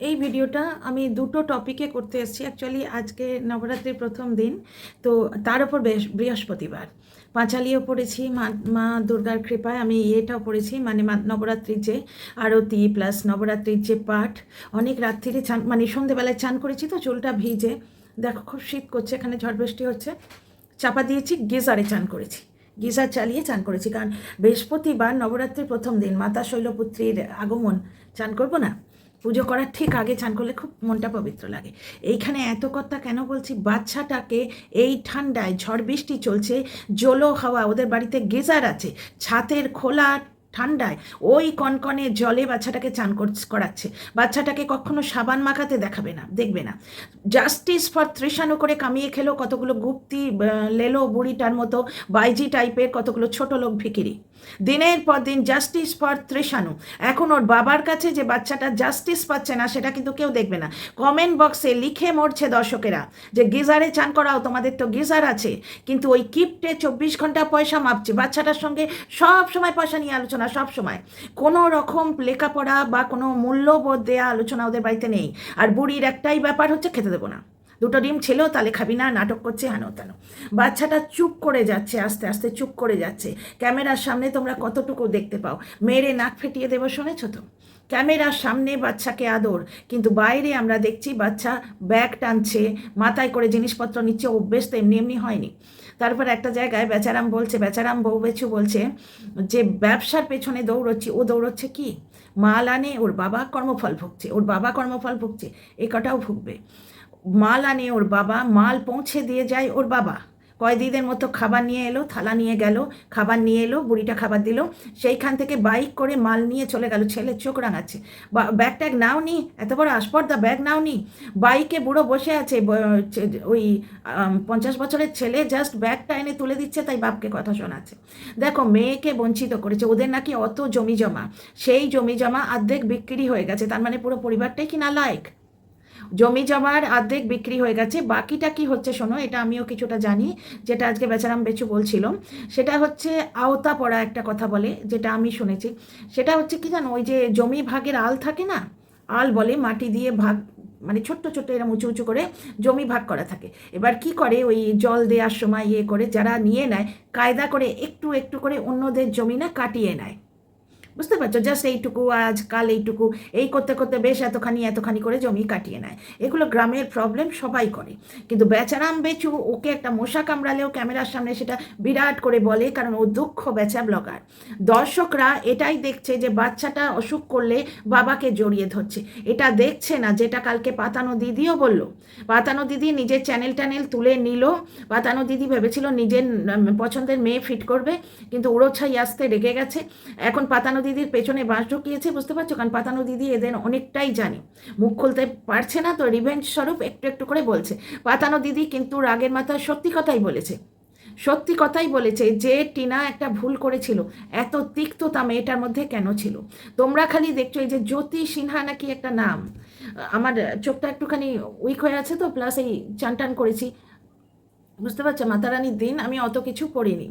এই ভিডিওটা আমি দুটো টপিকে করতে এসেছি। অ্যাকচুয়ালি আজকে নবরাত্রির প্রথম দিন, তো তার উপর বৃহস্পতিবার পাঁচালিও পড়েছি মা মা দুর্গার কৃপায়। আমি এটাও পড়েছি, মানে নবরাত্রির যে আরতি প্লাস নবরাত্রির যে পাঠ। অনেক রাত্রিরে চান, মানে সন্ধেবেলায় চান করেছি, তো চুলটা ভিজে, দেখো খুব শীত করছে, এখানে ঝড় বৃষ্টি হচ্ছে, চাপা দিয়েছি, গিজারে চান করেছি, গিজার চালিয়ে চান করেছি, কারণ বৃহস্পতিবার নবরাত্রির প্রথম দিন, মাতা শৈলপুত্রীর আগমন, চান করবো না? পুজো করার ঠিক আগে চান করলে খুব মনটা পবিত্র লাগে। এইখানে এত কথা কেন বলছি, বাচ্চাটাকে এই ঠান্ডায়, ঝড় বৃষ্টি চলছে, জলো হাওয়া, ওদের বাড়িতে গিজার আছে, ছাতের খোলা ঠান্ডায় ওই কনকনে জলে বাচ্চাটাকে চান করাচ্ছে। বাচ্চাটাকে কখনো সাবান মাখাতে দেখাবে না, দেখবে না। জাস্টিস ফর তৃষাণু করে কামিয়ে খেলো কতগুলো গুপ্তি লেলো বুড়িটার মতো বাইজি টাইপের কতগুলো ছোট লোক ভিকিরি, দিনের পর দিন জাস্টিস ফর তৃষাণু। এখন ওর বাবার কাছে যে বাচ্চাটা জাস্টিস পাচ্ছে না, সেটা কিন্তু কেউ দেখবে না। কমেন্ট বক্সে লিখে মরছে দর্শকেরা যে গিজারে চান করাও, তোমাদের তো গিজার আছে, কিন্তু ওই কিপ্টে 24 ঘন্টা পয়সা মাপছে। বাচ্চাটার সঙ্গে সব সময় পয়সা নিয়ে আলোচনা, সব সময় কোনো রকম লেখাপড়া বা কোনো মূল্যবোধ দেয়া আলোচনা ওদের বাড়িতে নেই। আর বুড়ির একটাই ব্যাপার হচ্ছে, খেতে দেবো না, দুটো ডিম ছিল তাহলে খাবি না, নাটক করছে হেন তেন। বাচ্চাটা চুপ করে যাচ্ছে, আস্তে আস্তে চুপ করে যাচ্ছে। ক্যামেরার সামনে তোমরা কতটুকু দেখতে পাও, মেরে নাক ফেটিয়ে দেবো, শুনেছ তো? ক্যামেরার সামনে বাচ্চাকে আদর, কিন্তু বাইরে আমরা দেখছি বাচ্চা ব্যাগ টানছে, মাথায় করে জিনিসপত্র নিচ্ছে, অভ্যেস তো এমনি এমনি হয়নি। তারপর একটা জায়গায় বেচারাম বলছে, বেচারাম বউ বেচু বলছে যে ব্যবসার পেছনে দৌড়চ্ছি, ও দৌড়চ্ছে কি? মাল আনে, ওর বাবা কর্মফল ভুগছে, ওর বাবা কর্মফল ভুগছে, এ কটাও ভুগবে। মাল আনে ওর বাবা, মাল পৌঁছে দিয়ে যায় ওর বাবা, কয়েদিদের মতো খাবার নিয়ে এলো, থালা নিয়ে গেল, খাবার নিয়ে এলো, বুড়িটা খাবার দিল, সেইখান থেকে বাইক করে মাল নিয়ে চলে গেল। ছেলের চোখ রাঙাচ্ছে, ব্যাগ ট্যাগ নাও নি, এত বড় আসপর্দা, ব্যাগ নাও নি। বাইকে বুড়ো বসে আছে, ওই 50 বছরের ছেলে জাস্ট ব্যাগটা এনে তুলে দিচ্ছে, তাই বাপকে কথা শোনাচ্ছে। দেখো, মেয়েকে বঞ্চিত করেছে, ওদের নাকি অত জমি জমা, সেই জমি জমা অর্ধেক বিক্রি হয়ে গেছে, তার মানে পুরো পরিবারটাই কি নালায়েক? জমি জমার অর্ধেক বিক্রি হয়ে গেছে, বাকিটা কি হচ্ছে শোনো, এটা আমিও কিছুটা জানি, যেটা আজকে বেচারাম বেচু বলছিল। সেটা হচ্ছে আওতা পড়া একটা কথা বলে, যেটা আমি শুনেছি। সেটা হচ্ছে কি জানো, ওই যে জমি ভাগের আল থাকে না, আল বলে, মাটি দিয়ে ভাগ, মানে ছোট্ট ছোট্ট এরম উঁচু উঁচু করে জমি ভাগ করা থাকে। এবার কি করে, ওই জল দেওয়ার সময় ইয়ে করে যারা নিয়ে নেয়, কায়দা করে একটু একটু করে অন্যদের জমি না কাটিয়ে নেয়, বুঝতে পারছো? জাস্ট এইটুকু আজ কাল এইটুকু, এই করতে করতে বেশ এতখানি এতখানি করে জমি কাটিয়ে নেয়। এগুলো গ্রামের প্রবলেম, সবাই করে। কিন্তু বেচারাম বেচু, ওকে একটা মশা কামড়ালেও ক্যামেরার সামনে সেটা বিরাট করে বলে, কারণ ও দুঃখ বেচা ব্লগার। দর্শকরা এটাই দেখছে যে বাচ্চাটা অসুখ করলে বাবাকে জড়িয়ে ধরছে, এটা দেখছে না যেটা কালকে পাতানো দিদিও বলল। পাতানো দিদি নিজের চ্যানেল ট্যানেল তুলে নিল। পাতানো দিদি ভেবেছিল নিজের পছন্দের মেয়ে ফিট করবে, কিন্তু উড়োছাই আসতে রেগে গেছে। এখন পাতানো দিদির পেছনে বাঁশ ঢুকিয়েছে, বুঝতে পারছো? কারণ পাতানো দিদি এদের অনেকটাই জানে, মুখ খুলতে পারছে না, তো রিভেঞ্জ স্বরূপ একটু একটু করে বলছে। পাতানো দিদি কিন্তু রাগের মাথায় সত্যি কথাই বলেছে, সত্যি কথাই বলেছে যে টিনা একটা ভুল করেছিল। এত তিক্ততা মেয়েটার মধ্যে কেন ছিল? তোমরা খালি দেখছো এই যে জ্যোতি সিনহা নাকি একটা নাম, আমার চোখটা একটুখানি উইক হয়ে আছে তো, প্লাস এই চান টান করেছি, বুঝতে পারছো? মাতারানির দিন আমি অত কিছু পড়িনি।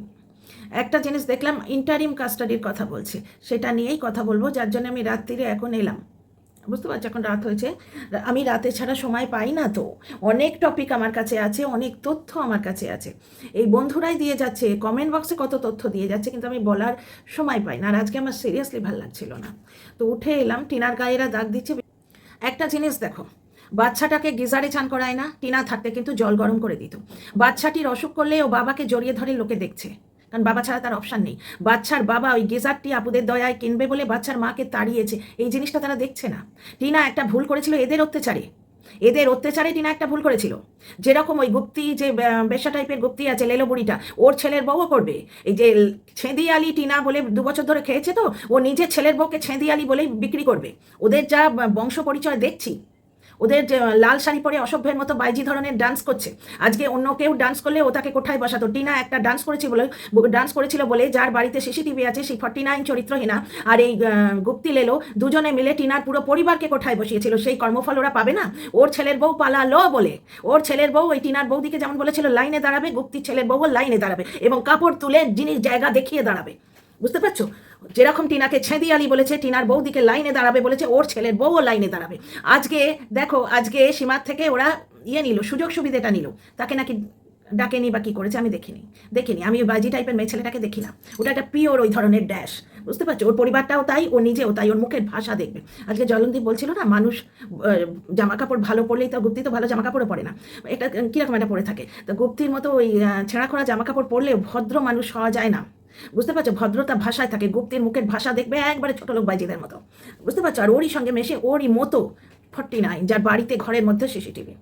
একটা জিনিস দেখলাম, ইন্টারিম কাস্টাডির কথা বলছে, সেটা নিয়েই কথা বলবো, যার জন্য আমি রাত্রিরে এখন এলাম, বুঝতে পারছো? এখন রাত হয়েছে, আমি রাতে ছাড়া সময় পাই না, তো অনেক টপিক আমার কাছে আছে, অনেক তথ্য আমার কাছে আছে, এই বন্ধুরাই দিয়ে যাচ্ছে, কমেন্ট বক্সে কত তথ্য দিয়ে যাচ্ছে, কিন্তু আমি বলার সময় পাই না। আর আজকে আমার সিরিয়াসলি ভালো লাগছিল না, তো উঠে এলাম। টিনার গায়েরা দাগ দিচ্ছে। একটা জিনিস দেখো, বাচ্চাটাকে গিজারে চান করায় না, টিনা থাকতে কিন্তু জল গরম করে দিত। বাচ্চাটির অসুখ করলে ও বাবাকে জড়িয়ে ধরে লোকে দেখছে, কারণ বাবা ছাড়া তার অপশান নেই। বাচ্চার বাবা ওই গিজারটি আপুদের দয়ায় কিনবে বলে বাচ্চার মাকে তাড়িয়েছে, এই জিনিসটা তারা দেখছে না। টিনা একটা ভুল করেছিল এদের অত্যাচারে, এদের অত্যাচারে টিনা একটা ভুল করেছিল। যেরকম ওই গুপ্তি, যে বেশ্যা টাইপের গুপ্তি আছে লেলো বুড়িটা, ওর ছেলের বউও করবে। এই যে ছেঁদি আলি টিনা বলে 2 বছর ধরে খেয়েছে, তো ও নিজের ছেলের বউকে ছেঁদি আলি বলেই বিক্রি করবে। ওদের যা বংশ পরিচয় দেখছি, ওদের লাল শাড়ি পরে অসভ্যের মতো বাইজি ধরনের ডান্স করছে। আজকে অন্য কেউ ডান্স করলে ও তাকে কোঠায় বসাতো, টিনা একটা ডান্স করেছিল বলে যার বাড়িতে সিসিটিভি আছে, সেই 49 চরিত্রহীনা আর এই গুপ্তি লেলো দুজনে মিলে টিনার পুরো পরিবারকে কোঠায় বসিয়েছিল। সেই কর্মফল ওরা পাবে না? ওর ছেলের বউ পালালো বলে, ওর ছেলের বউ ওই টিনার বৌদিকে যেমন বলেছিল লাইনে দাঁড়াবে, গুপ্তির ছেলের বউও লাইনে দাঁড়াবে এবং কাপড় তুলে জিনিস জায়গা দেখিয়ে দাঁড়াবে, বুঝতে পারছো? যেরকম টিনাকে ছেদি আলী বলেছে, টিনার বৌদিকে লাইনে দাঁড়াবে বলেছে, ওর ছেলের বউও লাইনে দাঁড়াবে। আজকে দেখো, আজকে সীমার থেকে ওরা নিল, সুযোগ সুবিধাটা নিল, তাকে নাকি ডাকেনি বা কী করেছে আমি দেখিনি। আমি বাজি টাইপের মেয়ে ছেলেটাকে দেখি না, ওটা একটা পিওর ওই ধরনের ড্যাশ, বুঝতে পারছো? ওর পরিবারটাও তাই, ও নিজেও তাই, ওর মুখের ভাষা দেখবে। আজকে জলনদীপ বলছিল না, মানুষ জামা কাপড় ভালো পরলেই তো, গুপ্তি তো ভালো জামা কাপড়ও পরে না, এটা কীরকম একটা পরে থাকে। তো গুপ্তির মতো ওই ছেঁড়া খোড়া জামা কাপড় পরলেও ভদ্র মানুষ হওয়া যায় না, বুঝতে পারছো? ভদ্রতা ভাষায় থাকে। গুপ্তির মুখের ভাষা দেখবে একবারে ছোট লোক বাইজিদের মতো, বুঝতে পারছো? আর ওরই সঙ্গে মেশে ওরই মতো 49, যার বাড়িতে ঘরের মধ্যে সিসিটিভি।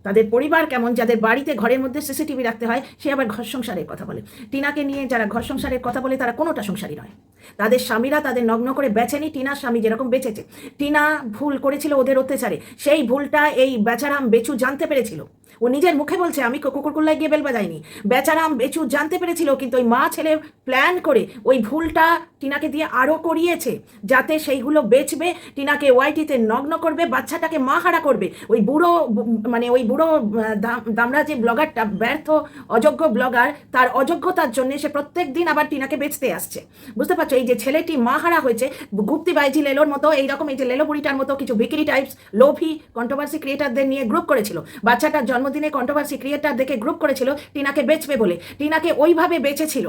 তাদের পরিবার কেমন, যাদের বাড়িতে ঘরের মধ্যে সিসিটিভি রাখতে হয়, সে আবার ঘর সংসারের কথা বলে। টিনাকে নিয়ে যারা ঘর সংসারের কথা বলে তারা কোনোটা সংসারী নয়। তাদের স্বামীরা তাদের নগ্ন করে বেচেনি, টিনার স্বামী যেরকম বেঁচেছে। টিনা ভুল করেছিল ওদের অত্যাচারে, সেই ভুলটা এই বেচারাম বেচু জানতে পেরেছিল। ও নিজের মুখে বলছে, আমি কুকুরকুল্লায় গিয়ে বেল বাজাইনি, বেচারাম বেচু জানতে পেরেছিল, কিন্তু ওই মা ছেলে প্ল্যান করে ওই ভুলটা টিনাকে দিয়ে আরও করিয়েছে, যাতে সেইগুলো বেচবে, টিনাকে ওয়াইটিতে নগ্ন করবে, বাচ্চাটাকে মা হারা করবে। ওই বুড়ো মানে ওই বুড়ো দামরা যে ব্লগারটা, ব্যর্থ অযোগ্য ব্লগার, তার অযোগ্যতার জন্য সে প্রত্যেক দিন আবার টিনাকে বেচতে আসছে, বুঝতে পারছো? এই যে ছেলেটি মা হারা হয়েছে, গুপ্তি বাইজি লেলোর মতো, এইরকম এই যে লেলো বুড়িটার মতো কিছু বিক্রি টাইপস লোভী কন্ট্রোভার্সি ক্রিয়েটারদের নিয়ে গ্রুপ করেছিল। বাচ্চাটার জন্মদিনে কন্ট্রোভার্সি ক্রিয়েটার দেখে গ্রুপ করেছিল টিনাকে বেচবে বলে। টিনাকে ওইভাবে বেচেছিল।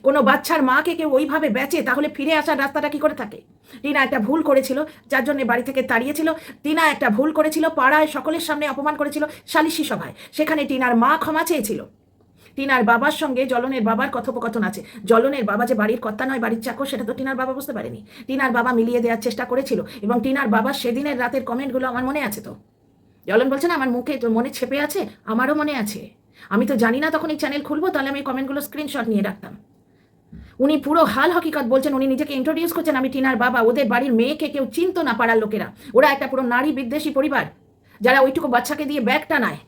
কোনো বাচ্চার মাকে কেউ ওইভাবে বেচে, তাহলে ফিরে আসার রাস্তাটা কি করে থাকে? টিনা একটা ভুল করেছিল, যার জন্য বাড়ি থেকে তাড়িয়েছিল। টিনা একটা ভুল করেছিল, পাড়ায় সকলের সামনে অপমান করেছিল সালিশি সভায়, সেখানে টিনার মা ক্ষমা চেয়েছিল। টিনার বাবার সঙ্গে জলনের বাবার কথোপকথন আছে। জলনের বাবা যে বাড়ির কর্তা নয়, বাড়ির চাকর, সেটা তো টিনার বাবা বুঝতে পারেনি। টিনার বাবা মিলিয়ে দেওয়ার চেষ্টা করেছিল, এবং টিনার বাবার সেদিনের রাতের কমেন্টগুলো আমার মনে আছে। তো জলন বলছে না, আমার মুখে তো মনে ছেপে আছে, আমারও মনে আছে। আমি তো জানি না তখন এই চ্যানেল খুলবো, তাহলে আমি কমেন্টগুলো স্ক্রিনশট নিয়ে রাখতাম। উনি পুরো হাল হকিকত বলছেন, উনি নিজেকে ইন্ট্রোডিউস করছেন, আমি টিনার বাবা। ওদের বাড়ির মেয়েকে কেউ চিনত না, পাড়ার লোকেরা। ওরা একটা পুরো নারী বিদ্বেষী পরিবার, যারা ওইটুকু বাচ্চাকে দিয়ে ব্যাগ টানায়।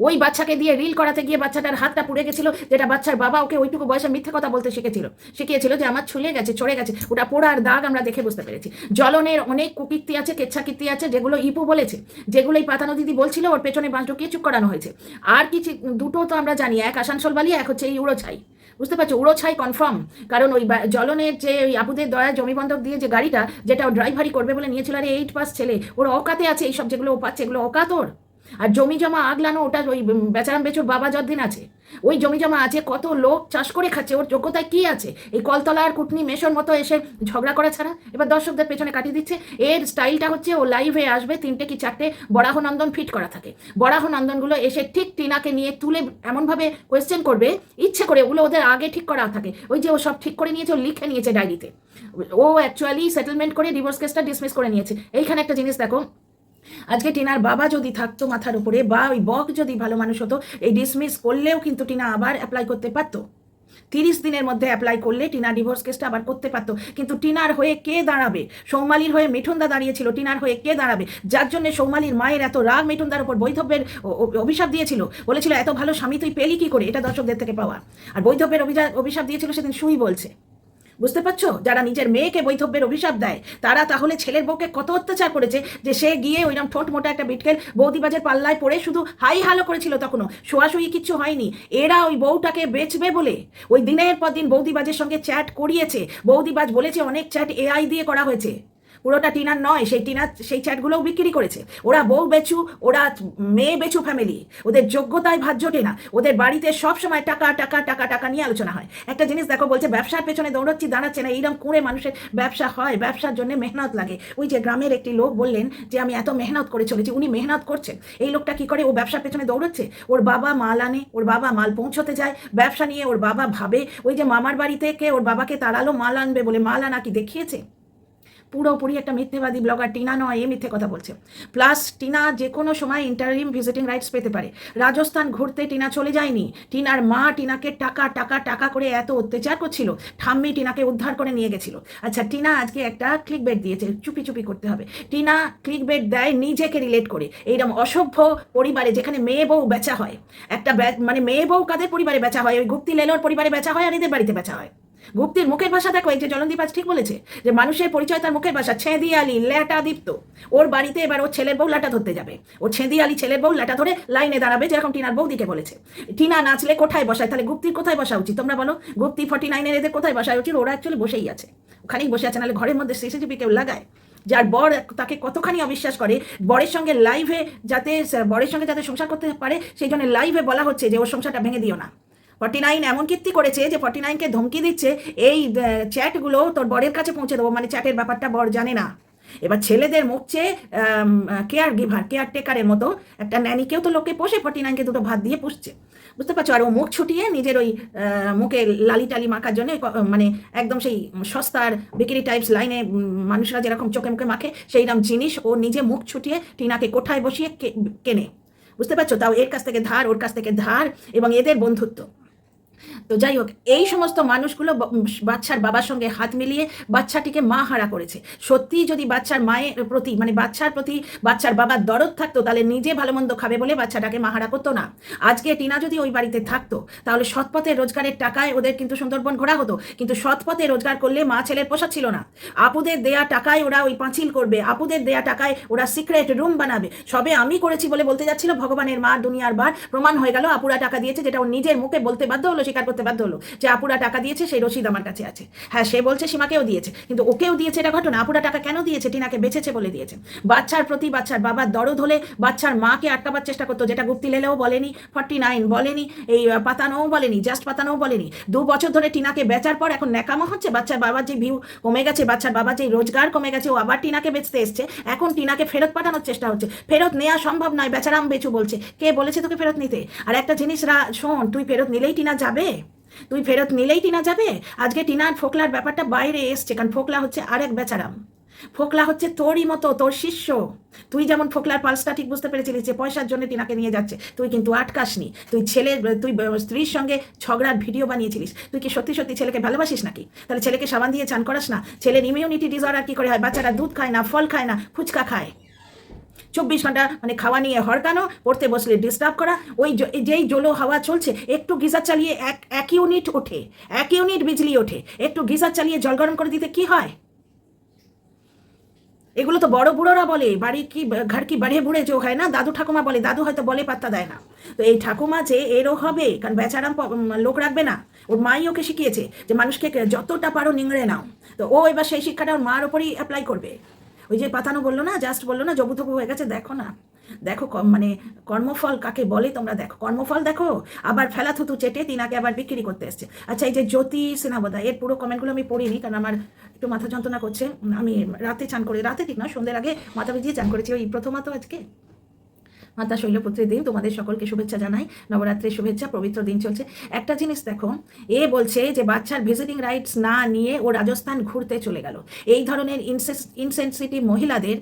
ওই বাচ্চাকে দিয়ে রিল করাতে গিয়ে বাচ্চাটার হাতটা পুড়ে গেছিল, যেটা বাচ্চার বাবা ওকে ওইটুকু বয়সে মিথ্যে কথা বলতে শিখিয়েছিল যে আমার ছুলে গেছে, ছড়ে গেছে। ওটা পোড়ার দাগ আমরা দেখে বুঝতে পেরেছি। জলনের অনেক কুকীর্তি আছে, কেচ্ছাকীর্তি আছে, যেগুলো ইপু বলেছে, যেগুলো এই পাতানো দিদি বলছিল, ওর পেছনে বাঁশ ঢুকিয়ে চুপ করানো হয়েছে। আর কিছু দুটো তো আমরা জানি, এক আসানসোল বালি, এক হচ্ছে এই উড়োছাই, বুঝতে পারছো? উড়োছাই কনফার্ম, কারণ ওই জলনের যে ওই আপুদের দয়া জমি বন্ধক দিয়ে যে গাড়িটা, যেটা ও ড্রাইভারি করবে বলে নিয়েছিল, আরে 8 পাস ছেলে, ওর অকাতে আছে এইসব, যেগুলো ও পাচ্ছে এগুলো অকাতর। আর জমি জমা আগলানো, ওটা ওই বেচারাম বেচুর বাবা যতদিন আছে, ওই জমি জমা আছে, কত লোক চাষ করে খাচ্ছে, ওর যোগ্যতায় কি আছে? এই কলতলার কুটনি মেশোর মতো এসে ঝগড়া করা ছাড়া। এবার দর্শকদের পেছনে কাটিয়ে দিচ্ছে। এর স্টাইলটা হচ্ছে, ও লাইভে আসবে, 3টে কি 4টে বরাহনন্দন ফিট করা থাকে, বরাহনন্দনগুলো এসে ঠিক টিনাকে নিয়ে তুলে এমনভাবে কোয়েশ্চেন করবে, ইচ্ছে করে, ওগুলো ওদের আগে ঠিক করা থাকে। ওই যে ও সব ঠিক করে নিয়েছে, ও লিখে নিয়েছে ডায়েরিতে, ও অ্যাকচুয়ালি সেটেলমেন্ট করে ডিভোর্স কেসটা ডিসমিস করে নিয়েছে। এইখানে একটা জিনিস দেখো, আজকে টিনার বাবা যদি থাকতো মাথার উপরে, বা ওই বক যদি ভালো মানুষ হতো, এই ডিসমিস করলেও কিন্তু টিনা আবার অ্যাপ্লাই করতে পারতো। 30 দিনের মধ্যে অ্যাপ্লাই করলে টিনা ডিভোর্স কেসটা আবার করতে পারতো। কিন্তু টিনার হয়ে কে দাঁড়াবে? সৌমালির হয়ে মিঠুনদা দাঁড়িয়েছিল, টিনার হয়ে কে দাঁড়াবে? যার জন্য সৌমালির মায়ের এত রাগ মিঠুনদার উপর, বৈধব্যের অভিশাপ দিয়েছিল, বলেছিল এত ভালো স্বামী তুই পেলি কি করে, এটা দর্শকদের থেকে পাওয়া। আর বৈধব্যের অভিশাপ দিয়েছিল সেদিন সুই বলছে, বুঝতে পারছো? যারা নিজের মেয়েকে বৈধব্যের অভিশাপ দেয়, তারা তাহলে ছেলের বউকে কত অত্যাচার করেছে, যে সে গিয়ে ওইরকম ঠোঁট মোটা একটা বিটকেল বৌদিবাজের পাল্লায় পড়ে শুধু হাই হালো করেছিল, তখনও শোয়াশুয়ি কিচ্ছু হয়নি। এরা ওই বউটাকে বেচবে বলে ওই দিনের পর দিন বৌদিবাজের সঙ্গে চ্যাট করিয়েছে। বৌদিবাজ বলেছে অনেক চ্যাট এআই দিয়ে করা হয়েছে, পুরোটা টিনার নয়। সেই চ্যাটগুলোও বিক্রি করেছে। ওরা বউ বেচু, ওরা মেয়ে বেচু ফ্যামিলি, ওদের যোগ্যতায় ভাত জোটে না। ওদের বাড়িতে সব সময় টাকা টাকা টাকা টাকা নিয়ে আলোচনা হয়। একটা জিনিস দেখো, বলছে ব্যবসার পেছনে দৌড়াচ্ছি, দাঁড়াচ্ছে না। এইরকম করে মানুষের ব্যবসা হয়, ব্যবসার জন্য মেহনত লাগে। ওই যে গ্রামের একটি লোক বললেন যে আমি এত মেহনত করে চলেছি, উনি মেহনত করছেন। এই লোকটা কি করে? ও ব্যবসার পেছনে দৌড়াচ্ছে। ওর বাবা মাল আনে, ওর বাবা মাল পৌঁছতে যায়, ব্যবসা নিয়ে ওর বাবা ভাবে ওই যে মামার বাড়ি থেকে ওর বাবাকে তাড়ালো মাল আনবে বলে, মাল আনা কি দেখিয়েছে? পুরোপুরি একটা মিথ্যেবাদী ব্লগার। টিনা নয়, এ মিথ্যে কথা বলছে। প্লাস টিনা যে কোনো সময় ইন্টারিম ভিজিটিং রাইটস পেতে পারে। রাজস্থান ঘুরতে টিনা চলে যায়নি। টিনার মা টিনাকে টাকা টাকা টাকা করে এত অত্যাচার করছিল, ঠাম্মি টিনাকে উদ্ধার করে নিয়ে গেছিল। আচ্ছা, টিনা আজকে একটা ক্লিক বেট দিয়েছে, চুপি চুপি করতে হবে। টিনা ক্লিক বেট দেয় নিজেকে রিলেট করে। এইরকম অসভ্য পরিবারে, যেখানে মেয়ে বউ বেচা হয়, একটা মানে মেয়ে বউ কাদের পরিবারে বেচা হয়? ওই গুপ্তি লেলোর পরিবারে বেচা হয়, আর এদের বাড়িতে বেচা হয়। গুপ্তির মুখের ভাষা দেখো, এই যে জলনদীপ আজ ঠিক বলেছে যে মানুষের পরিচয় তার মুখের ভাষা। ছেঁদি আলি ল্যাটা দীপ্ত, ওর বাড়িতে এবার ওর ছেলের বউ ল্যাটা ধরতে যাবে, ওর ছেঁদি আলি ছেলের বউ ল্যাটা ধরে লাইনে দাঁড়াবে, যেরকম টিনার বৌদিকে বলেছে। টিনা নাচলে কোথায় বসায়, তাহলে গুপ্তির কোথায় বসা উচিত তোমরা বলো? গুপ্তি 49 এদের কোথায় বসায় উচিত? ওরা অ্যাকচুয়ালি বসেই আছে, ওখানেই বসে আছে, নাহলে ঘরের মধ্যে সিসিটিভি কেউ লাগায়? যার বর তাকে কতখানি অবিশ্বাস করে, বরের সঙ্গে লাইভে যাতে সংসার করতে পারে সেই জন্য লাইভে বলা হচ্ছে যে ওর সংসারটা ভেঙে দিও না। 49 এমন কীর্তি করেছে যে 49কে ধমকি দিচ্ছে এই চ্যাটগুলো তোর বরের কাছে পৌঁছে দেবো, মানে চ্যাটের ব্যাপারটা বর জানে না। এবার ছেলেদের মুখ চেয়ে কেয়ার টেকারের মতো একটা ন্যানিকেও তো লোকে পোষে, 49কে দুটো ভাত দিয়ে পুষছে, বুঝতে পারছো? আর ও মুখ ছুটিয়ে নিজের ওই মুখে লালি টালি মাখার জন্য মানে একদম সেই সস্তার বিক্রি টাইপস লাইনে মানুষরা যেরকম চোখে মুখে মাখে সেইরকম জিনিস ও নিজে মুখ ছুটিয়ে টিনাকে কোঠায় বসিয়ে কেনে, বুঝতে পারছো? তাও এর কাছ থেকে ধার, ওর কাছ থেকে ধার, এবং এদের বন্ধুত্ব। তো যাই হোক, এই সমস্ত মানুষগুলো বাচ্চার বাবার সঙ্গে হাত মিলিয়ে বাচ্চাটিকে মা হারা করেছে। সত্যি যদি বাচ্চার মায়ের প্রতি মানে বাচ্চার প্রতি বাচ্চার বাবার দরদ থাকতো, তাহলে নিজে ভালো মন্দ খাবে বলে বাচ্চাটাকে মা হারা করতো না। আজকে টিনা যদি ওই বাড়িতে থাকতো, তাহলে সৎপথে রোজগারের টাকায় ওদের কিন্তু সুন্দরবন ঘোরা হতো, কিন্তু সৎপথে রোজগার করলে মা ছেলের পোষা ছিল না। আপুদের দেয়া টাকায় ওরা ওই পাঁচিল করবে, আপুদের দেয়া টাকায় ওরা সিক্রেট রুম বানাবে। সবে আমি করেছি বলে বলতে যাচ্ছিল, ভগবানের মা দুনিয়ার বার প্রমাণ হয়ে গেল আপুরা টাকা দিয়েছে, যেটা ওর নিজের মুখে বলতে বাধ্য হলো, স্বীকার করতে বাধ্য হলো যে আপুরা টাকা দিয়েছে, সেই রসিদ আমার কাছে আছে। হ্যাঁ, সে বলছে সীমাকেও দিয়েছে, কিন্তু ওকেও দিয়েছে এটা ঘটনা। আপুরা টাকা কেন দিয়েছে? টিনাকে বেঁচেছে বলে দিয়েছে। বাচ্চার প্রতি বাচ্চার বাবার দরদ হলে বাচ্চার মাকে আটকাবার চেষ্টা করতো, যেটা গুপ্তি লেলেও বলেনি, 49 বলেনি, এই পাতানোও বলেনি, জাস্ট পাতানোও বলেনি। 2 বছর ধরে টিনাকে বেচার পর এখন ন্যাকামো হচ্ছে, বাচ্চার বাবার যে ভিউ কমে গেছে, বাচ্চার বাবার যে রোজগার কমে গেছে, ও আবার টিনাকে বেচতে এসছে। এখন টিনাকে ফেরত পাঠানোর চেষ্টা হচ্ছে। ফেরত নেওয়া সম্ভব নয়, বেচারাম বেচু বলছে। কে বলেছে তোকে ফেরত নিতে? আর একটা জিনিস শোন, তুই ফেরত নিলেই টিনা যাবে, তুই ফেরত নিলেই টিনা যাবে। আজকে টিনার ফোকলার ব্যাপারটা বাইরে এসছে, কারণ ফোকলা হচ্ছে আরেক বেচারাম। ফোকলা হচ্ছে তোরই মতো, তোর শিষ্য। তুই যেমন ফোকলার পালসটা ঠিক বুঝতে পেরেছিলিস যে পয়সার জন্য টিনাকে নিয়ে যাচ্ছে, তুই কিন্তু আটকাসনি। তুই স্ত্রীর সঙ্গে ঝগড়ার ভিডিও বানিয়েছিলিস। তুই কি সত্যি সত্যি ছেলেকে ভালোবাসিস নাকি? তাহলে ছেলেকে সাবান দিয়ে চান করাস না? ছেলের ইমিউনিটি ডিসঅর্ডার কি করে হয়? বাচ্চারা দুধ খায় না, ফল খায় না, ফুচকা খায়। 24 ঘন্টা মানে খাওয়া নিয়ে হরকানো, পড়তে বসলে ডিস্টার্ব করা। ওই যেই জলো হাওয়া চলছে, একটু গিজার চালিয়ে এক ইউনিট ওঠে, 1 ইউনিট বিজলি ওঠে, একটু গিজার চালিয়ে জল গরম করে দিতে কি হয়? এগুলো তো বড় বুড়োরা বলে, বাড়ি কি ঘর কি বাড়ে বুড়ে যোগ হয় না, দাদু ঠাকুমা বলে। দাদু হয়তো বলে, পাত্তা দেয় না। তো এই ঠাকুমা যে এরও হবে, কারণ বেচারাম লোক রাখবে না। ওর মাই ওকে শিখিয়েছে যে মানুষকে যতটা পারো নিংড়ে নাও। তো ও এবার সেই শিক্ষাটা ওর মার ওপরই অ্যাপ্লাই করবে। ওই যে পাতানো বললো না, জাস্ট বললো না জবু তবু হয়ে গেছে। দেখো না, দেখো মানে কর্মফল কাকে বলে তোমরা দেখো, কর্মফল দেখো। আবার ফেলা থুতু চেটে টিনাকে আবার বিক্রি করতে এসছে। আচ্ছা, এই যে জ্যোতি সিনহা, এর পুরো কমেন্টগুলো আমি পড়িনি, কারণ আমার একটু মাথা যন্ত্রণা করছে। আমি রাতে চান করে, রাতে ঠিক না, সন্ধ্যের আগে মাথা ভিজিয়ে চান করেছি, ওই প্রথমত আজকে মাতা শৈলপুত্রের দিন। তোমাদের সকলকে শুভেচ্ছা জানাই, নবরাত্রির শুভেচ্ছা, পবিত্র দিন চলছে। একটা জিনিস দেখো, এ বলছে যে বাচ্চার ভিজিটিং রাইটস না নিয়ে ও রাজস্থান ঘুরতে চলে গেল। এই ধরনের ইনসেনসিটিভ মহিলাদের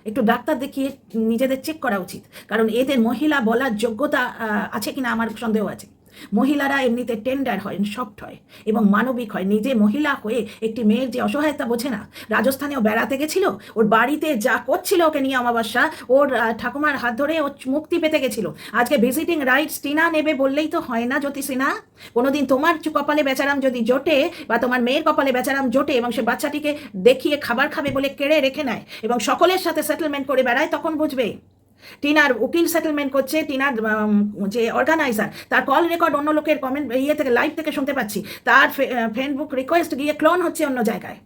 একটু ডাক্তার দেখিয়ে নিজেদের চেক করা উচিত, কারণ এদের মহিলা বলার যোগ্যতা আছে কিনা আমার সন্দেহ আছে। মহিলারা এমনিতে টেন্ডার হয়, সফট হয় এবং মানবিক হয়। নিজে মহিলা হয়ে একটি মেয়ের যে অসহায়তা বোঝে না। রাজস্থানেও বেড়াতে গেছিল, ওর বাড়িতে যা করছিল ওকে নিয়ে অমাবস্যা, ওর ঠাকুমার হাত ধরে ও মুক্তি পেতে গেছিল। আজকে ভিজিটিং রাইটস টিনা নেবে বললেই তো হয় না জ্যোতি সিনহা। কোনোদিন তোমার কপালে বেচারাম যদি জোটে, বা তোমার মেয়ের কপালে বেচারাম জোটে, এবং সে বাচ্চাটিকে দেখিয়ে খাবার খাবে বলে কেড়ে রেখে নেয় এবং সকলের সাথে সেটেলমেন্ট করে বেড়ায়, তখন বুঝবে। টিনার উকিল সেটেলমেন্ট করছে, টিনার যে অর্গানাইজার, তার কল রেকর্ড অন্য লোকের কমেন্ট থেকে লাইভ থেকে শুনতে পাচ্ছি। তার ফেসবুক রিকোয়েস্ট গিয়ে ক্লোন হচ্ছে অন্য জায়গায়।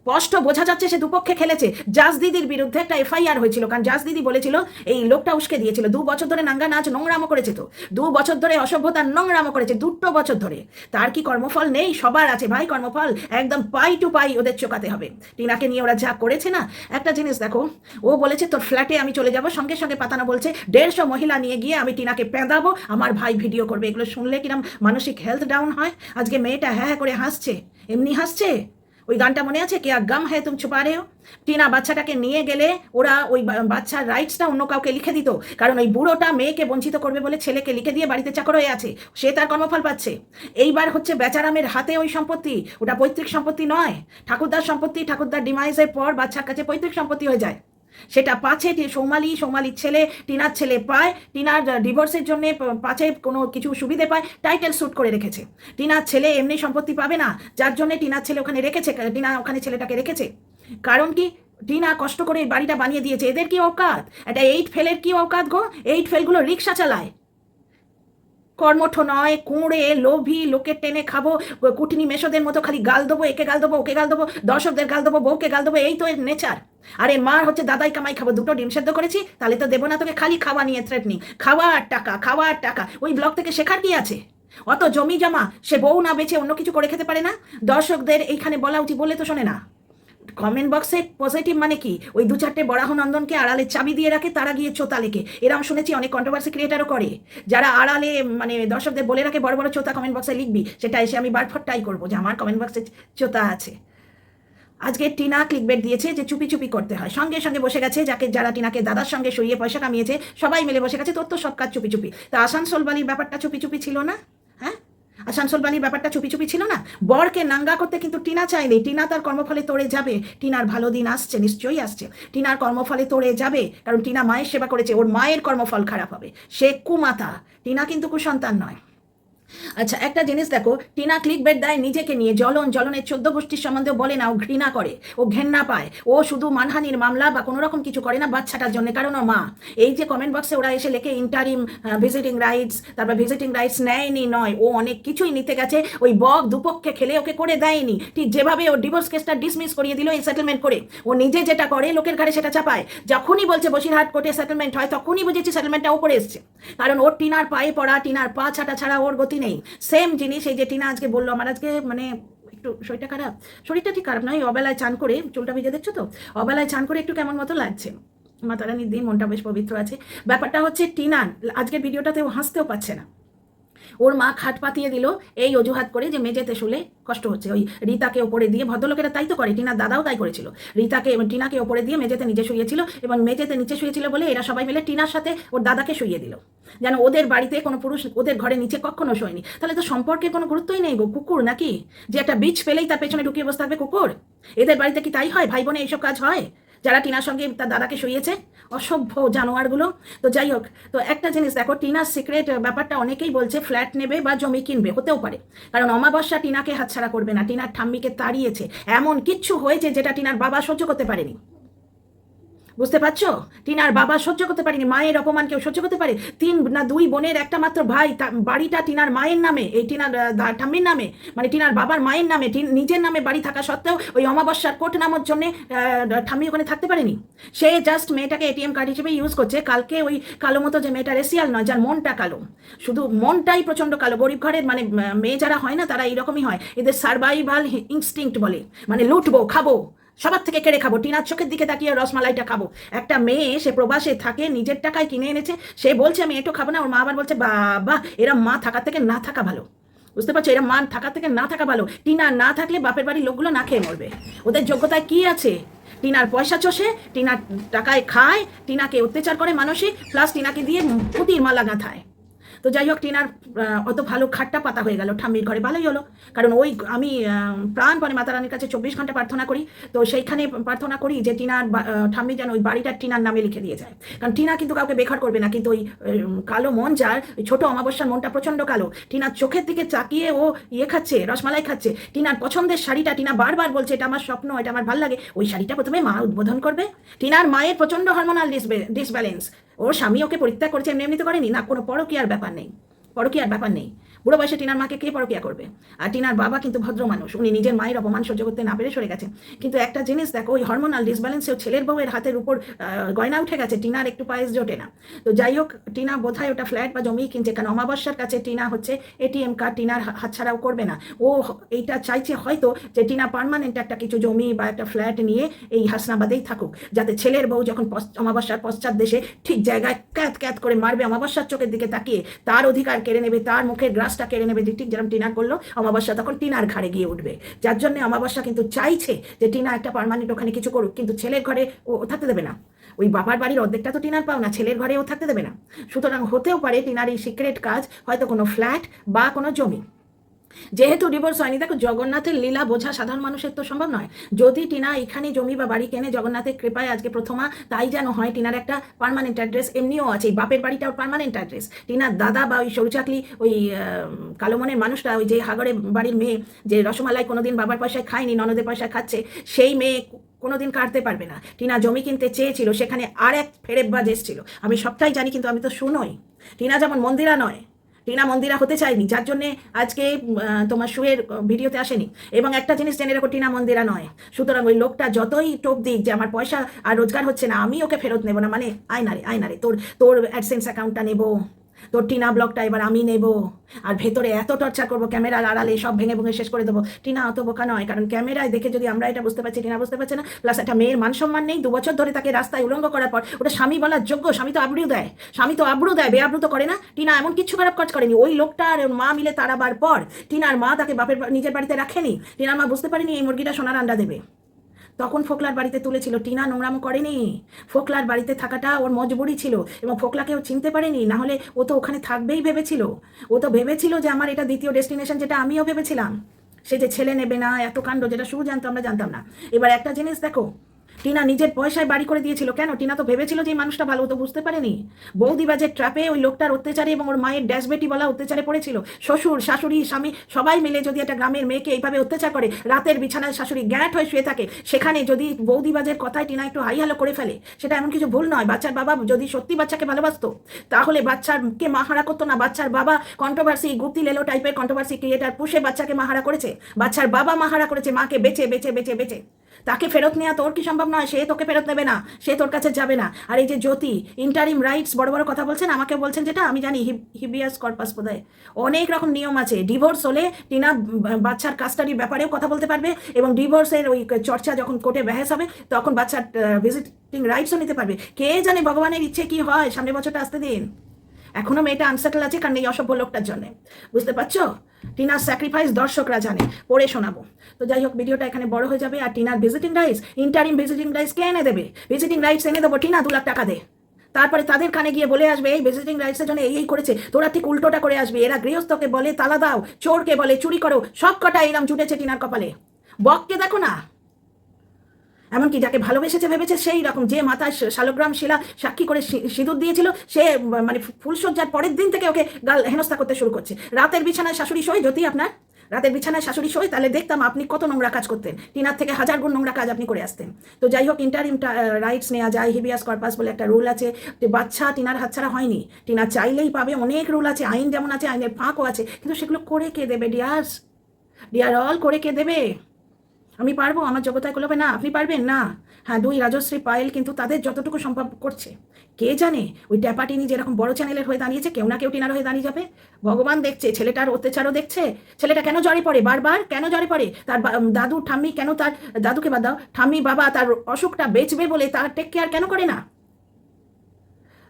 স্পষ্ট বোঝা যাচ্ছে সে দুপক্ষে খেলেছে। জাজ দিদির বিরুদ্ধে একটা এফআইআর হয়েছিল, কারণ জাজ দিদি বলেছিল এই লোকটা উস্কে দিয়েছিল। 2 বছর ধরে নাঙ্গা নাচ নোংরামো করেছে, তো 2 বছর ধরে অসভ্যতার নোংরামো করেছে, 2 বছর ধরে। তার কি কর্মফল নেই? সবার আছে ভাই কর্মফল, একদম পাই টু পাই ওদের চোকাতে হবে। টিনাকে নিয়ে ওরা যা করেছে না, একটা জিনিস দেখো, ও বলেছে তোর ফ্ল্যাটে আমি চলে যাব, সঙ্গে সঙ্গে পাতানো বলছে 150 মহিলা নিয়ে গিয়ে আমি টিনাকে পেঁদাবো, আমার ভাই ভিডিও করবে। এগুলো শুনলে কিরম মানসিক হেলথ ডাউন হয়। আজকে মেয়েটা হ্যাঁ হ্যাঁ করে হাসছে, এমনি হাসছে। ওই গানটা মনে আছে, কেয়া গাম হ্যায় তুম ছুপা রে হো? টিনা বাচ্চাটাকে নিয়ে গেলে ওরা ওই বাচ্চার রাইটসটা অন্য কাউকে লিখে দিত, কারণ ওই বুড়োটা মেয়েকে বঞ্চিত করবে বলে ছেলেকে লিখে দিয়ে বাড়িতে চাকর হয়ে আছে, সে তার কর্মফল পাচ্ছে। এইবার হচ্ছে বেচারামের হাতে ওই সম্পত্তি, ওটা পৈতৃক সম্পত্তি নয়, ঠাকুরদার সম্পত্তি। ঠাকুরদার ডিমাইজের পর বাচ্চার কাছে পৈতৃক সম্পত্তি হয়ে যায়। সেটা পাছে সৌমালির ছেলে টিনার ছেলে পায়, টিনার ডিভোর্সের জন্য পাছে কোনো কিছু সুবিধে পায়, টাইটেল স্যুট করে রেখেছে। টিনার ছেলে এমনি সম্পত্তি পাবে না, যার জন্য টিনার ছেলে ওখানে রেখেছে, টিনা ওখানে ছেলেটাকে রেখেছে। কারণ কি, টিনা কষ্ট করে এই বাড়িটা বানিয়ে দিয়েছে। এদের কি অকাত? একটা 8 ফেলের কি অকাত গো? 8 ফেলগুলো রিক্সা চালায়, কর্মঠ নয়, কুঁড়ে, লোভী, লোকের টেনে খাবো, কুটনি মেশোদের মতো খালি গাল দেবো, একে গাল দেবো, ওকে গাল দেবো, দর্শকদের গাল দেবো, বউকে গাল দেবো, এই তো এর নেচার। আরে মার হচ্ছে দাদাই কামাই খাবো, 2টো ডিম সেদ্ধ করেছি তাহলে তো দেবো না তোকে, খালি খাওয়া নিয়ে থ্রেটনিং, খাওয়ার টাকা, খাওয়ার টাকা। ওই ব্লগ থেকে শেখার কি আছে? অত জমি জমা সে বউ না বেচে অন্য কিছু করে খেতে পারে না? দর্শকদের এইখানে বলা উচিত, বলে তো শোনে না। কমেন্ট বক্সে পজিটিভ মানে কি, ওই 2-4টে বরাহনন্দনকে আড়ালে চাবি দিয়ে রাখে, তারা গিয়ে চোতা লেখে। এরকম শুনেছি অনেক কন্ট্রোভার্সি ক্রিয়েটারও করে, যারা আড়ালে মানে দর্শকদের বলে রাখে বড় বড় চোতা কমেন্ট বক্সে লিখবি, সেটা এসে আমি বারফট ট্রাই করবো যে আমার কমেন্ট বক্সে চোতা আছে। আজকে টিনা ক্লিকবেট দিয়েছে যে চুপি চুপি করতে হয়, সঙ্গে সঙ্গে বসে গেছে, যারা টিনাকে দাদার সঙ্গে সইয়ে পয়সা কামিয়েছে সবাই মিলে বসে গেছে, তোর তো সব কাজ চুপি চুপি। তা আসানসোল বালির ব্যাপারটা চুপি চুপি ছিল না? হ্যাঁ, আসানসোল বালির ব্যাপারটা চুপি চুপি ছিল না? বরকে নাঙ্গা করতে কিন্তু টিনা চায়নি, টিনা তার কর্মফলে তোড়ে যাবে। টিনার ভালো দিন আসছে, নিশ্চয়ই আসছে। টিনার কর্মফলে তোড়ে যাবে, কারণ টিনা মায়ের সেবা করেছে, ওর মায়ের কর্মফল খারাপ হবে। সে কুমাতা, টিনা কিন্তু কুসন্তান নয়। আচ্ছা, একটা জিনিস দেখো, টিনা ক্লিকবেট দেয় নিজেকে নিয়ে, জ্বলনের 14 গোষ্ঠীর সম্বন্ধেও বলে না, ও ঘৃণা করে, ও ঘেন্না পায়। ও শুধু মানহানির মামলা বা কোনো রকম কিছু করে না বাচ্চাটার জন্য, কারণ ও মা। এই যে কমেন্ট বক্সে ওরা এসে লেখে ইন্টারিম ভিজিটিং রাইটস, তারপর ভিজিটিং রাইটস নেয়নি, নয়, ও অনেক কিছুই নিতে গেছে। ওই বক দুপক্ষে খেলে ওকে করে দেয়নি। ঠিক যেভাবে ও ডিভোর্স কেসটা ডিসমিস করিয়ে দিল এই সেটেলমেন্ট করে, ও নিজে যেটা করে লোকের ঘাড়ে সেটা চাপায়। যখনই বলছে বসিরহাট কোর্টে সেটেলমেন্ট হয়, তখনই বুঝেছি সেটেলমেন্টটা ও করে এসছে, কারণ ওর টিনার পায়ে পড়া, টিনার পা ছাটা ছাড়া ওর গতি নেই। সেম জিনিস এই যে টিনা আজকে বললো, আমার আজকে মানে একটু শরীরটা খারাপ, শরীরটা ঠিক খারাপ নয়, অবেলায় চান করে, চুলটা ভিজে দেখছো তো, অবেলায় চান করে একটু কেমন মতো লাগছে। মাতারানির দিন, মনটা বেশ পবিত্র আছে। ব্যাপারটা হচ্ছে টিনা আজকের ভিডিওটাতে ও হাসতেও পাচ্ছে না। ওর মা খাট পাতিয়ে দিল এই অজুহাত করে যে মেঝেতে শুলে কষ্ট হচ্ছে। ওই রীতাকে ওপরে দিয়ে, ভদ্রলোকেরা তাই তো করে, টিনার দাদাও তাই করেছিল, টিনাকে ওপরে দিয়ে মেঝেতে নিচে শুয়েছিল, এবং মেঝেতে নিচে শুয়েছিল বলে এরা সবাই মিলে টিনার সাথে ওর দাদাকে শুইয়ে দিল, যেন ওদের বাড়িতে কোনো পুরুষ ওদের ঘরে নিচে কখনো শোয়নি। তাহলে তো সম্পর্কে কোনো গুরুত্বই নেই গো। কুকুর নাকি, যে একটা বীজ পেলেই তার পেছনে ঢুকিয়ে বসে থাকবে কুকুর? এদের বাড়িতে কি তাই হয়? ভাই বোনে এইসব কাজ হয়, যারা টিনার সঙ্গে তার দাদাকে শুয়েছে? অসভ্য জানোয়ারগুলো। তো যাই হোক, তো একটা জিনিস দেখো, টিনার সিক্রেট ব্যাপারটা অনেকেই বলছে ফ্ল্যাট নেবে বা জমি কিনবে, হতেও পারে, কারণ অমাবস্যা টিনাকে হাতছাড়া করবে না, টিনার ঠাম্মিকে তাড়িয়েছে, এমন কিচ্ছু হয়েছে যেটা টিনার বাবা সহ্য করতে পারেনি। বুঝতে পারছো? টিনার বাবা সহ্য করতে পারেনি, মায়ের অপমান কেউ সহ্য করতে পারে? 3 না 2 বোনের একটা মাত্র ভাই, বাড়িটা টিনার মায়ের নামে, এই টিনার ঠাম্মির নামে, মানে টিনার বাবার মায়ের নামে, নিজের নামে বাড়ি থাকা সত্ত্বেও ওই অমাবস্যার কোর্ট নামার জন্য ঠাম্মি ওখানে থাকতে পারেনি। সে জাস্ট মেয়েটাকে এটিএম কার্ড হিসেবে ইউজ করছে। কালকে ওই কালো মতো যে মেয়েটা রেসিয়াল নয়, যার মনটা কালো, শুধু মনটাই প্রচণ্ড কালো, গরিব ঘরের মানে মেয়ে যারা হয় না তারা এইরকমই হয়, এদের সার্ভাইভাল ইনস্টিংক্ট বলে, মানে লুটবো, খাবো, সবার থেকে কেড়ে খাবো, টিনার চোখের দিকে তাকিয়ে রসমালাইটা খাবো। একটা মেয়ে, সে প্রবাসে থাকে, নিজের টাকায় কিনে এনেছে, সে বলছে আমি একটু খাবো না, ওর মা আবার বলছে বাবা এরা মা থাকার থেকে না থাকা ভালো। বুঝতে পারছো? এরা মা থাকার থেকে না থাকা ভালো। টিনা না থাকলে বাপের বাড়ির লোকগুলো না খেয়ে মরবে। ওদের যোগ্যতায় কি আছে? টিনার পয়সা চষে, টিনার টাকায় খায়, টিনাকে অত্যাচার করে মানসিক, প্লাস টিনাকে দিয়ে পুতির মালা গাঁথায়। তো যাই হোক, টিনার অত ভালো খাট্টা পাতা হয়ে গেল ঠাম্মির ঘরে, ভালোই হলো। কারণ ওই আমি প্রাণপণে মাতা রানীর কাছে 24 ঘন্টা প্রার্থনা করি, তো সেইখানে প্রার্থনা করি যে টিনার ঠাম্মি যেন ওই বাড়িটা টিনার নামে লিখে দিয়ে যায়। কারণ টিনা কিন্তু কাউকে বেকার করবে না, কিন্তু ওই কালো মন যার, ওই ছোটো অমাবস্যার মনটা প্রচণ্ড কালো, টিনার চোখের দিকে তাকিয়ে ও খাচ্ছে, রসমালাই খাচ্ছে। টিনার পছন্দের শাড়িটা টিনা বারবার বলছে এটা আমার স্বপ্ন, এটা আমার ভাল লাগে, ওই শাড়িটা প্রথমে মা উদ্বোধন করবে। টিনার মায়ের প্রচণ্ড হরমোনাল ডিসব্যালেন্স, ওর স্বামী ওকে পরিত্যাগ করেছে, এমনি তো করেনি না, কোনো পরকীয়ার ব্যাপার নেই, পরকীয়ার ব্যাপার নেই। বুড়ো বয়সে টিনার মাকে কে পরকীয়া করবে? আর টিনার বাবা কিন্তু ভদ্র মানুষ, উনি নিজের মায়ের অপমান সহ্য করতে না পেরে সরে গেছে। কিন্তু একটা জিনিস দেখো, ওই হরমোনাল ডিসব্যালেন্সেও ছেলের বউয়ের হাতের উপর গয়না উঠে গেছে, টিনার একটু পায়েস জোটে না। তো যাই হোক, টিনা বোধহয় ওটা ফ্ল্যাট বা জমি কিনছে, কারণ অমাবস্যার কাছে টিনা হচ্ছে এটিএম কার্ড, টিনার হাতছাড়াও করবে না। ও এইটা চাইছে হয়তো যে টিনা পার্মানেন্ট একটা কিছু জমি বা একটা ফ্ল্যাট নিয়ে এই হাসনাবাদেই থাকুক, যাতে ছেলের বউ যখন অমাবস্যার পশ্চাৎ দেশে ঠিক জায়গায় ক্যাত ক্যাত করে মারবে, অমাবস্যার চোখের দিকে তাকিয়ে তার অধিকার কেড়ে নেবে, তার মুখের গ্রাসটা কেড়ে নেবে, ঠিক যেরকম টিনা করলো, অমাবস্যা তখন টিনার ঘাড়ে গিয়ে উঠবে। যার জন্য অমাবস্যা কিন্তু চাইছে যে টিনা একটা পার্মানেন্ট ওখানে কিছু করুক, কিন্তু ছেলের ঘরে ও থাকতে দেবে না। ওই বাবার বাড়ির অর্ধেকটা তো টিনার পাও না, ছেলের ঘরে ও থাকতে দেবে না। সুতরাং হতেও পারে টিনার এই সিক্রেট কাজ হয়তো কোনো ফ্ল্যাট বা কোনো জমি। যেহেতু ডিভোর্স হয়নি, দেখো জগন্নাথের লীলা বোঝা সাধারণ মানুষের তো সম্ভব নয়। যদি টিনা এখানে জমি বা বাড়ি কেনে জগন্নাথের কৃপায় আজকে প্রথমা, তাই যেন হয়। টিনার একটা পার্মানেন্ট অ্যাড্রেস এমনিও আছে, এই বাপের বাড়িটাও পার্মানেন্ট অ্যাড্রেস। টিনার দাদা বা ওই সরুচাকলি ওই কালো মনের মানুষটা, ওই যে হাগরে বাড়ির মেয়ে, যে রসমালাই কোনোদিন বাবার পয়সায় খায়নি, ননদের পয়সায় খাচ্ছে, সেই মেয়ে কোনোদিন কাটতে পারবে না। টিনা জমি কিনতে চেয়েছিল, সেখানে আর এক ফেরেববাজ এসেছিল। আমি সবটাই জানি, কিন্তু আমি তো শুনোই। টিনা যেমন মন্দিরা নয়, টিনা মন্দিরা হতে চায়নি, যার জন্যে আজকে তোমার শুয়ের ভিডিওতে আসেনি। এবং একটা জিনিস জেনে রাখো, টিনা মন্দিরা নয়। সুতরাং ওই লোকটা যতই টোপ দিক যে আমার পয়সা আর রোজগার হচ্ছে না, আমি ওকে ফেরত নেবো না, মানে আয়নারে তোর তোর অ্যাডসেন্স অ্যাকাউন্টটা নেবো, তোর টিনা ব্লগটা এবার আমি নেব, আর ভেতরে এত টর্চার করবো, ক্যামেরার আড়ালে সব ভেঙে ভেঙে শেষ করে দেবো। টিনা অত বোকা নয়, কারণ ক্যামেরায় দেখে যদি আমরা এটা বুঝতে পারছি, টিনা বুঝতে পারছে না। প্লাস একটা মেয়ের মান সম্মান নেই, 2 বছর ধরে তাকে রাস্তায় উলঙ্গ করার পর ওটা স্বামী বলার যোগ্য? স্বামী তো আবরু দেয়, বেআবরু তো করে না। টিনা এমন কিছু খারাপ কাজ করেনি। ওই লোকটা আর ওর মা মিলে তাড়াবার পর টিনার মা তাকে নিজের বাড়িতে রাখেনি। টিনার মা বুঝতে পারেনি এই মুরগিটা সোনার আন্ডা দেবে, তখন ফোকলার বাড়িতে তুলেছিল। টিনা নোংরামো করেনি, ফোকলার বাড়িতে থাকাটা ওর মজবুরি ছিল, এবং ফোকলাকেও চিনতে পারেনি, না হলে ও তো ওখানে থাকবেই ভেবেছিল। ও তো ভেবেছিল যে আমার এটা দ্বিতীয় ডেস্টিনেশন, যেটা আমিও ভেবেছিলাম। সে যে ছেলে নেবে না, এত কাণ্ড, যেটা শুরু জানতো আমরা জানতাম না। এবার একটা জিনিস দেখো, টিনা নিজের পয়সায় বাড়ি করে দিয়েছিল কেন? টিনা তো ভেবেছিল যে এই মানুষটা ভালো, তো বুঝতে পারেনি। বৌদিবাজের ট্র্যাপে ওই লোকটার অত্যাচারে এবং ওর মায়ের ড্যাশবেটি বলা অত্যাচারে পড়েছিল। শ্বশুর, শাশুড়ি, স্বামী সবাই মিলে যদি একটা গ্রামের মেয়েকে এইভাবে অত্যাচার করে, রাতের বিছানায় শাশুড়ি গ্যাট হয়ে শুয়ে থাকে, সেখানে যদি বৌদিবাজের কথায় টিনা একটু হাই হ্যালো করে ফেলে, সেটা এমন কিছু ভুল নয়। বাচ্চার বাবা যদি সত্যি বাচ্চাকে ভালোবাসতো, তাহলে বাচ্চাকে মাহারা করতো না। বাচ্চার বাবা কন্ট্রোভার্সি, গুপ্তি লেলো টাইপের কন্ট্রোভার্সি ক্রিয়েটার পুষে বাচ্চাকে মাহারা করেছে। বাচ্চার বাবা মাহারা করেছে মাকে বেচে বেচে বেচে বেচে। তাকে ফেরত নেওয়া তোর কি সম্ভব নয়? সে তোকে ফেরত নেবে না, সে তোর কাছে যাবে না। আর এই যে জ্যোতি ইন্টারিম রাইটস বড় বড় কথা বলছেন, আমাকে বলছেন, যেটা আমি জানি হিবিয়াস কর্পাস বোধহয় অনেক রকম নিয়ম আছে। ডিভোর্স হলে টিনা বাচ্চার কাস্টাডির ব্যাপারেও কথা বলতে পারবে, এবং ডিভোর্সের ওই চর্চা যখন কোর্টে বহস হবে, তখন বাচ্চার ভিজিটিং রাইটসও নিতে পারবে। কে জানে ভগবানের ইচ্ছে কি হয়, সামনের বছরটা আসতে দিন। এখনো মেয়েটা আনসেটেল আছে, কারণ এই অসভ্য লোকটার জন্য। বুঝতে পারছো? টিনার স্যাক্রিফাইস দর্শকরা জানে, পড়ে শোনাবো। তো যাই হোক, ভিডিওটা এখানে বড় হয়ে যাবে। আর টিনার visiting rights, interim visiting rights কে এনে দেবে? ভিজিটিং রাইটস এনে দেবো, টিনা 2 লাখ টাকা দে। তারপরে তাদের কানে গিয়ে বলে আসবে, এই ভিজিটিং রাইটসের জন্য এই করেছে। তোরা ঠিক উল্টোটা করে আসবে। এরা গৃহস্থকে বলে তালা দাও, চোরকে বলে চুরি করো, সব কটা এরম জুটেছে টিনার কপালে। বককে দেখো না, এমনকি যাকে ভালোবেসেছে ভেবেছে সেই রকম, যে মাথায় শালগ্রাম শিলা সাক্ষী করে সিঁদুর দিয়েছিল, সে মানে ফুলসজ্জার পরের দিন থেকে ওকে গাল হেনস্থা করতে শুরু করছে। রাতের বিছানায় শাশুড়ি শোয়, যদি আপনার রাতের বিছানায় শাশুড়ি শোয়, তাহলে দেখতাম আপনি কত নোংরা কাজ করতেন। টিনার থেকে 1000 গুণ নোংরা কাজ আপনি করে আসতেন। তো যাই হোক, ইন্টারিম রাইটস নেওয়া যায়, হিবিয়াস কর্পাস বলে একটা রুল আছে। যে বাচ্চা টিনার হাতছাড়া হয়নি, টিনা চাইলেই পাবে। অনেক রুল আছে, আইন যেমন আছে, আইনের ফাঁকও আছে, কিন্তু সেগুলো করে কে দেবে? ডিয়ার অল, করে কে দেবে? আমি পারবো? আমার যোগ্যতায় করবে না? আপনি পারবেন না? হ্যাঁ, 2 রাজশ্রী পায়েল কিন্তু তাদের যতটুকু সম্ভব করছে। কে জানে ওই ট্যাপাটিনি যেরকম বড় চ্যানেলের হয়ে দাঁড়িয়েছে, কেউ না কেউ টিনার হয়ে দাঁড়িয়ে যাবে। ভগবান দেখছে, ছেলেটার অত্যাচারও দেখছে। ছেলেটা কেন জড়ে পড়ে বারবার, কেন জড়ে পড়ে? তার দাদু ঠাম্মি কেন, তার দাদুকে বাদ দাও, ঠাম্মি বাবা তার অসুখটা বেচবে বলে তার টেক কেয়ার কেন করে না?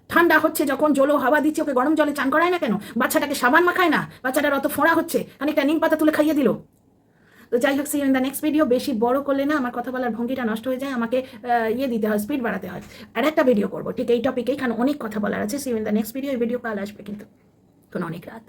ঠান্ডা হচ্ছে যখন, জলো হাওয়া দিচ্ছে, ওকে গরম জলে চান করায় না কেন? বাচ্চাটাকে সাবান মাখায় না? বাচ্চাটার অত ফোঁড়া হচ্ছে, খানিকটা নিম পাতা তুলে খাইয়ে দিল। তো যাই হোক, see in the next video. বেশি বড় করলে না আমার কথা বলার ভঙ্গিটা নষ্ট হয়ে যায়, আমাকে দিতে হয়, স্পিড বাড়াতে হয়। আর একটা ভিডিও করবো ঠিক এই টপিকে, কারণ অনেক কথা বলার আছে। See in the next video. এই ভিডিও কাল আসবে কিন্তু, কোনো অনেক রাত।